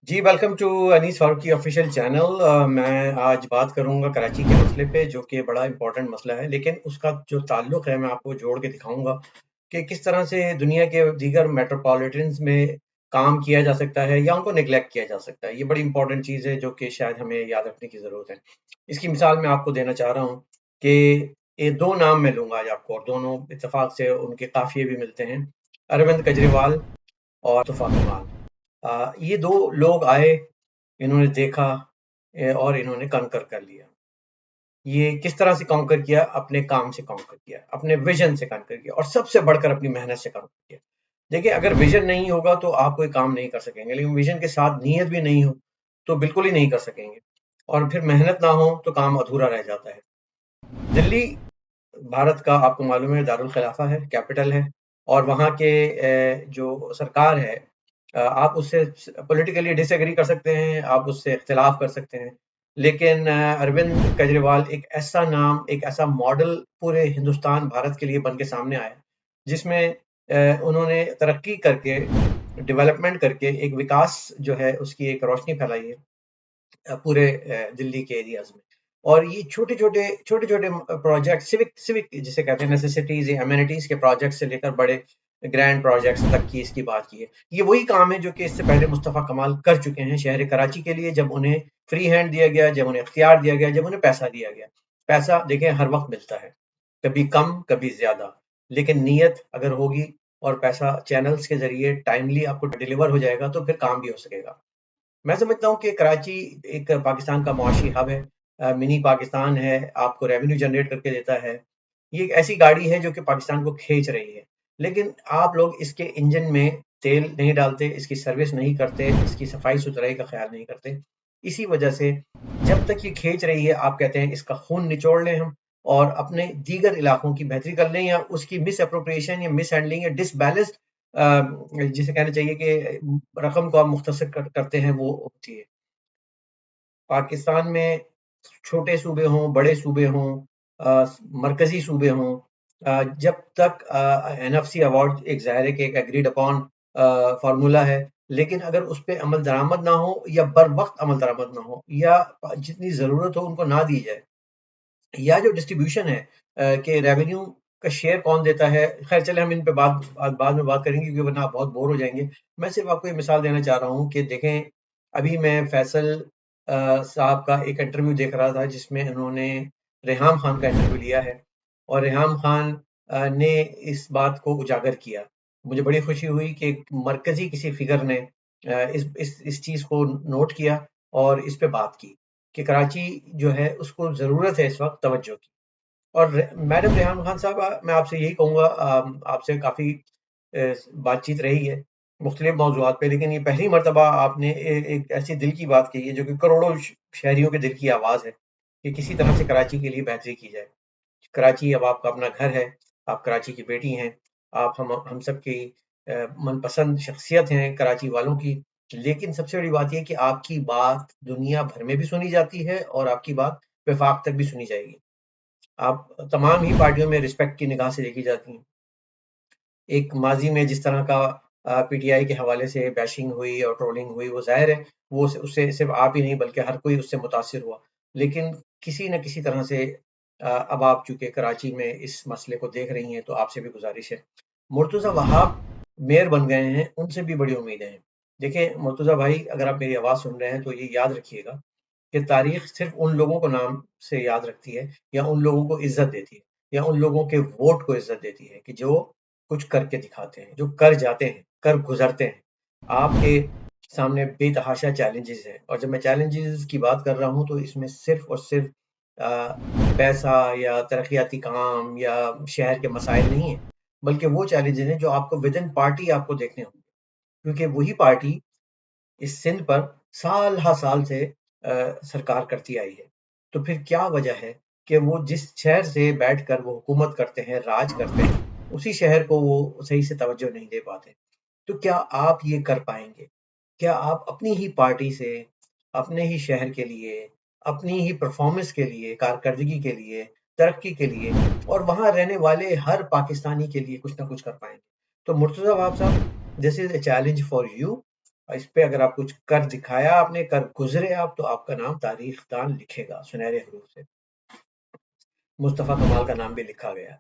Ji, welcome to Anees Farooq की official channel. मैं आज बात करूँगा कराची के मसले पे, जो कि बड़ा इम्पोर्टेंट मसला है, लेकिन उसका जो ताल्लुक है मैं आपको जोड़ के दिखाऊँगा कि किस तरह से दुनिया के दीगर मेट्रोपॉलिटन्स में काम किया जा सकता है या उनको नेग्लेक्ट किया जा सकता है। ये बड़ी इम्पोर्टेंट चीज़ है जो कि शायद हमें याद रखने की ज़रूरत है। इसकी मिसाल मैं आपको देना चाह रहा हूँ कि ये 2 नाम मैं लूँगा आज आपको, और दोनों इत्तेफ़ाक से उनके काफ़िये भी मिलते हैं, अरविंद केजरीवाल और मुस्तफ़ा कमाल। ये 2 लोग आए, इन्होंने देखा और इन्होंने कॉन्कर कर लिया। ये किस तरह से कॉन्कर किया? अपने काम से कॉन्कर किया, अपने विज़न से कॉन्कर किया और सबसे बढ़कर अपनी मेहनत से कॉन्कर किया। देखिए, अगर विज़न नहीं होगा तो आप कोई काम नहीं कर सकेंगे, लेकिन विज़न के साथ नीयत भी नहीं हो, तो बिल्कुल ही नहीं कर सकेंगे, और फिर मेहनत ना हो तो काम अधूरा रह जाता है। दिल्ली भारत का आपको मालूम है दारुल खिलाफा है, कैपिटल है, और वहाँ के जो सरकार है, आप उससे पॉलिटिकली डिसएग्री कर सकते हैं, आप उससे इख्तिलाफ कर सकते हैं, लेकिन अरविंद केजरीवाल एक ऐसा नाम, एक ऐसा मॉडल पूरे हिंदुस्तान, भारत के लिए बन के सामने आया, जिसमें उन्होंने तरक्की करके, डेवलपमेंट करके एक विकास जो है उसकी एक रोशनी फैलाई है पूरे दिल्ली के एरियाज में। और ये छोटे-छोटे प्रोजेक्ट, सिविक सिविक जिसे कहते हैं, नेसेसिटीज़ या एमेनिटीज़ के प्रोजेक्ट से लेकर बड़े ग्रैंड प्रोजेक्ट्स तक की इसकी बात की है। ये वही काम है जो कि इससे पहले मुस्तफ़ा कमाल कर चुके हैं शहर कराची के लिए, जब उन्हें फ्री हैंड दिया गया, जब उन्हें इख्तियार दिया गया, जब उन्हें पैसा दिया गया। पैसा देखिए हर वक़्त मिलता है, कभी कम, कभी ज़्यादा, लेकिन नीयत अगर होगी और पैसा चैनल्स के ज़रिए टाइमली आपको डिलीवर हो जाएगा, तो फिर काम भी हो सकेगा। मैं समझता हूँ कि कराची एक पाकिस्तान का मुआशी हब है, मिनी पाकिस्तान है, आपको रेवेन्यू जनरेट करके देता है। ये एक ऐसी गाड़ी है जो कि पाकिस्तान को खींच रही है, लेकिन आप लोग इसके इंजन में तेल नहीं डालते, इसकी सर्विस नहीं करते, इसकी सफाई सुथराई का ख्याल नहीं करते। इसी वजह से जब तक ये खींच रही है, आप कहते हैं इसका खून निचोड़ लें हम, और अपने दीगर इलाकों की बेहतरी कर लें, या उसकी मिस अप्रोप्रिएशन या मिस हैंडलिंग या डिसबैलेंस्ड जिसे कहना चाहिए कि रकम को आप मुख्तसर करते हैं, वो होती है। पाकिस्तान में छोटे सूबे हों, बड़े सूबे हों, मरकज़ी सूबे हों, जब तक एनएफसी अवार्ड एक ज़ाहिर है कि एक एग्रीड अपॉन फ़ॉर्मूला है, लेकिन अगर उस पे अमल दरामद ना हो या बर वक़्त अमल दरामद ना हो, या जितनी ज़रूरत हो उनको ना दी जाए, या जो डिस्ट्रीब्यूशन है कि रेवेन्यू का शेयर कौन देता है, खैर चले हम इन पे बाद में बात करेंगे, क्योंकि वरना आप बहुत बोर हो जाएंगे। मैं सिर्फ आपको ये मिसाल देना चाह रहा हूँ कि देखें, अभी मैं फैसल साहब का एक इंटरव्यू देख रहा था, जिसमें उन्होंने रेहाम खान का इंटरव्यू लिया है, और रेहाम खान ने इस बात को उजागर किया। मुझे बड़ी खुशी हुई कि एक मरकजी किसी फिगर ने इस चीज़ को नोट किया और इस पे बात की कि कराची जो है उसको ज़रूरत है इस वक़्त तवज्जो की। और मैडम रेहान खान साहब, मैं आपसे यही कहूँगा, आपसे काफ़ी बातचीत रही है मुख्तलिफ मौज़ूआत पे, लेकिन ये पहली मर्तबा आपने एक ऐसी दिल की बात कही है जो कि करोड़ों शहरियों के दिल की आवाज़ है, कि किसी तरह से कराची के लिए बेहतरी की जाए। कराची अब आपका अपना घर है, आप कराची की बेटी हैं, आप हम सब की मनपसंद शख्सियत हैं कराची वालों की, लेकिन सबसे बड़ी बात ये है कि आपकी बात दुनिया भर में भी सुनी जाती है और आपकी बात वफाक तक भी सुनी जाएगी। आप तमाम ही पार्टियों में रिस्पेक्ट की निगाह से देखी जाती हैं। एक माजी में जिस तरह का पीटीआई के हवाले से बैशिंग हुई और ट्रोलिंग हुई, वो ज़ाहिर है वो उससे सिर्फ आप ही नहीं बल्कि हर कोई उससे मुतासिर हुआ, लेकिन किसी न किसी तरह से अब आप चूंकि कराची में इस मसले को देख रही हैं, तो आपसे भी गुजारिश है। मुर्तज़ा वहाब मेयर बन गए हैं, उनसे भी बड़ी उम्मीदें हैं। देखिए मुर्तज़ा भाई, अगर आप मेरी आवाज़ सुन रहे हैं तो ये याद रखिएगा कि तारीख सिर्फ उन लोगों को नाम से याद रखती है, या उन लोगों को इज्जत देती है, या उन लोगों के वोट को इज्जत देती है कि जो कुछ करके दिखाते हैं, जो कर जाते हैं, कर गुजरते हैं। आपके सामने बेतहाशा चैलेंजेस हैं, और जब मैं चैलेंजेस की बात कर रहा हूँ तो इसमें सिर्फ और सिर्फ पैसा या तरक्याती काम या शहर के मसाइल नहीं है, बल्कि वो चैलेंजेस हैं जो आपको विद इन पार्टी आपको देखने होंगे, क्योंकि वही पार्टी इस सिंध पर साल हा साल से सरकार करती आई है। तो फिर क्या वजह है कि वो जिस शहर से बैठकर वो हुकूमत करते हैं, राज करते हैं, उसी शहर को वो सही से तवज्जो नहीं दे पाते। तो क्या आप ये कर पाएँगे? क्या आप अपनी ही पार्टी से, अपने ही शहर के लिए, अपनी ही परफ़ॉर्मेंस के लिए, कारकर्दगी के लिए, तरक्की के लिए, और वहाँ रहने वाले हर पाकिस्तानी के लिए कुछ ना कुछ कर पाएँगे? तो मुर्तज़ा वहाब साहब, this is a challenge for you, اس پہ اگر آپ کچھ کر دکھایا، آپ نے کر گزرے آپ، تو آپ کا نام تاریخ دان لکھے گا سنہرے حروف سے۔ مصطفیٰ کمال کا نام بھی لکھا گیا۔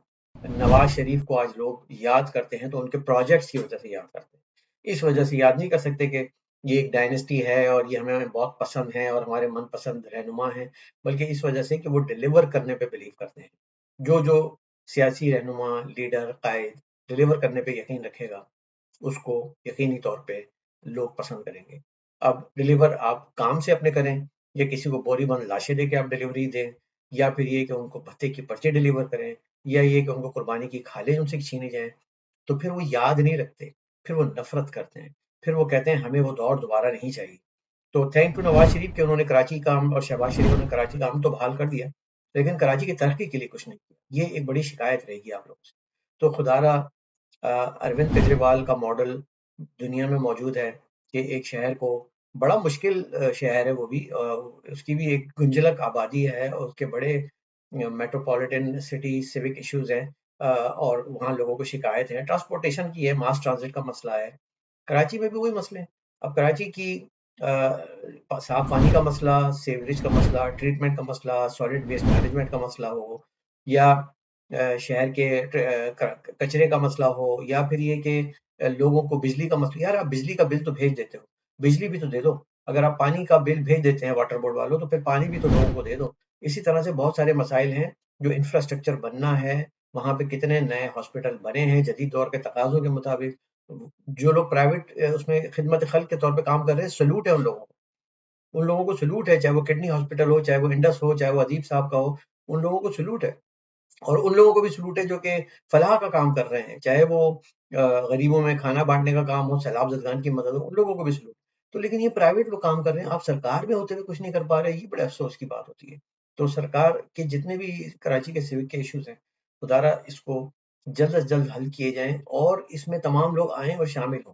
نواز شریف کو آج لوگ یاد کرتے ہیں تو ان کے پروجیکٹس کی وجہ سے یاد کرتے ہیں، اس وجہ سے یاد نہیں کر سکتے کہ یہ ایک ڈائنیسٹی ہے اور یہ ہمیں بہت پسند ہے اور ہمارے من پسند رہنما ہیں، بلکہ اس وجہ سے کہ وہ ڈیلیور کرنے پہ بلیو کرتے ہیں۔ جو سیاسی رہنما، لیڈر، قائد ڈیلیور کرنے پہ یقین رکھے گا، اس کو یقینی طور پہ لوگ پسند کریں گے۔ اب ڈیلیور آپ کام سے اپنے کریں، یا کسی کو بوری بند لاشیں دے کے آپ ڈیلیوری دیں، یا پھر یہ کہ ان کو بھتے کی پرچے ڈیلیور کریں، یا یہ کہ ان کو قربانی کی کھالیں ان سے چھینے جائیں، تو پھر وہ یاد نہیں رکھتے، پھر وہ نفرت کرتے ہیں، پھر وہ کہتے ہیں ہمیں وہ دور دوبارہ نہیں چاہیے۔ تو تھینک ٹو نواز شریف کہ انہوں نے کراچی کام اور شہباز شریف نے کراچی کام تو بحال کر دیا، لیکن کراچی کی ترقی کے لیے کچھ نہیں کیا۔ یہ ایک بڑی شکایت رہے گی آپ لوگوں سے۔ تو خدا را اروند کیجریوال کا ماڈل دنیا میں موجود ہے کہ ایک شہر کو، بڑا مشکل شہر ہے وہ بھی، اس کی بھی ایک گنجلک آبادی ہے اور اس کے بڑے میٹروپولیٹن سٹی سیوک ایشوز ہیں، اور وہاں لوگوں کو شکایت ہے، ٹرانسپورٹیشن کی ہے، ماس ٹرانزٹ کا مسئلہ ہے۔ کراچی میں بھی وہی مسئلے ہیں۔ اب کراچی کی صاف پانی کا مسئلہ، سیوریج کا مسئلہ، ٹریٹمنٹ کا مسئلہ، سالڈ ویسٹ مینجمنٹ کا مسئلہ ہو، یا شہر کے کچرے کا مسئلہ ہو، یا پھر یہ کہ لوگوں کو بجلی کا مسئلہ، یار آپ بجلی کا بل تو بھیج دیتے ہو، بجلی بھی تو دے دو۔ اگر آپ پانی کا بل بھیج دیتے ہیں واٹر بورڈ والوں، تو پھر پانی بھی تو لوگوں کو دے دو۔ اسی طرح سے بہت سارے مسائل ہیں جو انفراسٹرکچر بننا ہے، وہاں پہ کتنے نئے ہاسپٹل بنے ہیں جدید دور کے تقاضوں کے مطابق۔ جو لوگ پرائیویٹ اس میں خدمت خلق کے طور پہ کام کر رہے ہیں، سلوٹ ہے ان لوگوں کو، ان لوگوں کو سلوٹ ہے، چاہے وہ کڈنی ہاسپٹل ہو، چاہے وہ انڈس ہو، چاہے وہ ادیب صاحب کا ہو، ان لوگوں کو سلوٹ ہے۔ اور ان لوگوں کو بھی سلوٹ ہے جو کہ فلاح کا کام کر رہے ہیں، چاہے وہ غریبوں میں کھانا بانٹنے کا کام ہو، سیلاب زدگان کی مدد ہو، ان لوگوں کو بھی سلوٹ۔ تو لیکن یہ پرائیویٹ لوگ کام کر رہے ہیں، آپ سرکار میں ہوتے ہوئے کچھ نہیں کر پا رہے، یہ بڑے افسوس کی بات ہوتی ہے۔ تو سرکار کے جتنے بھی کراچی کے سیوک کے ایشوز ہیں، خدا را اس کو جلد از جلد حل کیے جائیں، اور اس میں تمام لوگ آئیں اور شامل ہوں۔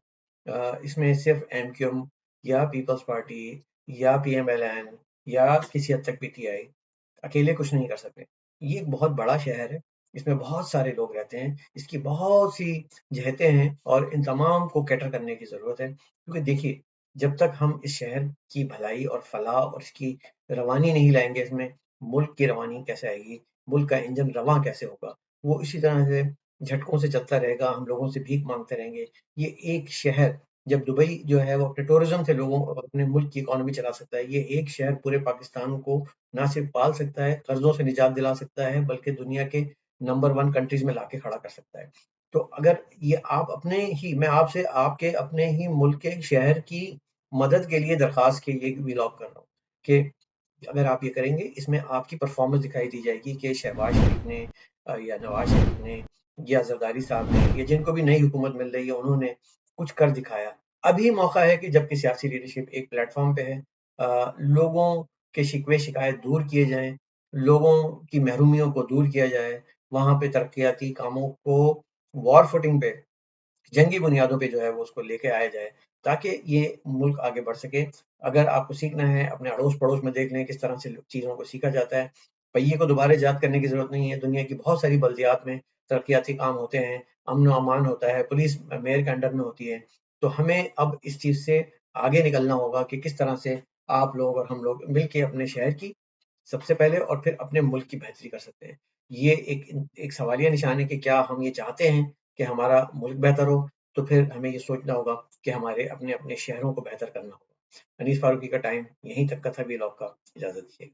اس میں صرف ایم کیو ایم یا پیپلز پارٹی یا پی ایم ایل این یا کسی حد تک پی ٹی آئی اکیلے کچھ نہیں کر سکتے۔ یہ ایک بہت بڑا شہر ہے، اس میں بہت سارے لوگ رہتے ہیں، اس کی بہت سی جہتیں ہیں، اور ان تمام کو کیٹر کرنے کی ضرورت ہے۔ کیونکہ دیکھیے، جب تک ہم اس شہر کی بھلائی اور فلاح اور اس کی روانی نہیں لائیں گے، اس میں ملک کی روانی کیسے آئے گی، ملک کا انجن رواں کیسے ہوگا؟ وہ اسی طرح سے جھٹکوں سے چلتا رہے گا، ہم لوگوں سے بھیک مانگتے رہیں گے۔ یہ ایک شہر، جب دبئی جو ہے وہ اپنے ٹورزم سے لوگوں اپنے ملک کی اکانومی چلا سکتا ہے، یہ ایک شہر پورے پاکستان کو نہ صرف پال سکتا ہے، قرضوں سے نجات دلا سکتا ہے، بلکہ دنیا کے نمبر 1 کنٹریز میں لا کے کھڑا کر سکتا ہے۔ تو اگر یہ آپ اپنے ہی، میں آپ سے آپ کے اپنے ہی ملک کے شہر کی مدد کے لیے درخواست کے لیے ولاگ کر رہا ہوں کہ اگر آپ یہ کریں گے، اس میں آپ کی پرفارمنس دکھائی دی جائے گی کہ شہباز شریف نے یا نواز شریف نے یا زرداری صاحب نے یا جن کو بھی نئی حکومت مل رہی ہے، انہوں نے کچھ کر دکھایا۔ ابھی موقع ہے کہ جب کہ سیاسی لیڈرشپ ایک پلیٹ فارم پہ ہے، لوگوں کے شکوے شکایت دور کیے جائیں، لوگوں کی محرومیوں کو دور کیا جائے، وہاں پہ ترقیاتی کاموں کو وار فوٹنگ پہ، جنگی بنیادوں پہ جو ہے وہ اس کو لے کے آیا جائے، تاکہ یہ ملک آگے بڑھ سکے۔ اگر آپ کو سیکھنا ہے، اپنے اڑوس پڑوس میں دیکھ لیں کس طرح سے چیزوں کو سیکھا جاتا ہے۔ پہیے کو دوبارہ ایجاد کرنے کی ضرورت نہیں ہے، دنیا کی بہت ساری بلدیات میں ترقیاتی کام ہوتے ہیں، امن و امان ہوتا ہے، پولیس میئر کے انڈر میں ہوتی ہے۔ تو ہمیں اب اس چیز سے آگے نکلنا ہوگا کہ کس طرح سے آپ لوگ اور ہم لوگ مل کے اپنے شہر کی سب سے پہلے اور پھر اپنے ملک کی بہتری کر سکتے ہیں۔ یہ ایک سوالیہ نشان ہے کہ کیا ہم یہ چاہتے ہیں کہ ہمارا ملک بہتر ہو؟ تو پھر ہمیں یہ سوچنا ہوگا کہ ہمارے اپنے اپنے شہروں کو بہتر کرنا ہوگا۔ انیس فاروقی کا ٹائم یہیں تک کا تھا، وی لاگ کا، اجازت دیجیے۔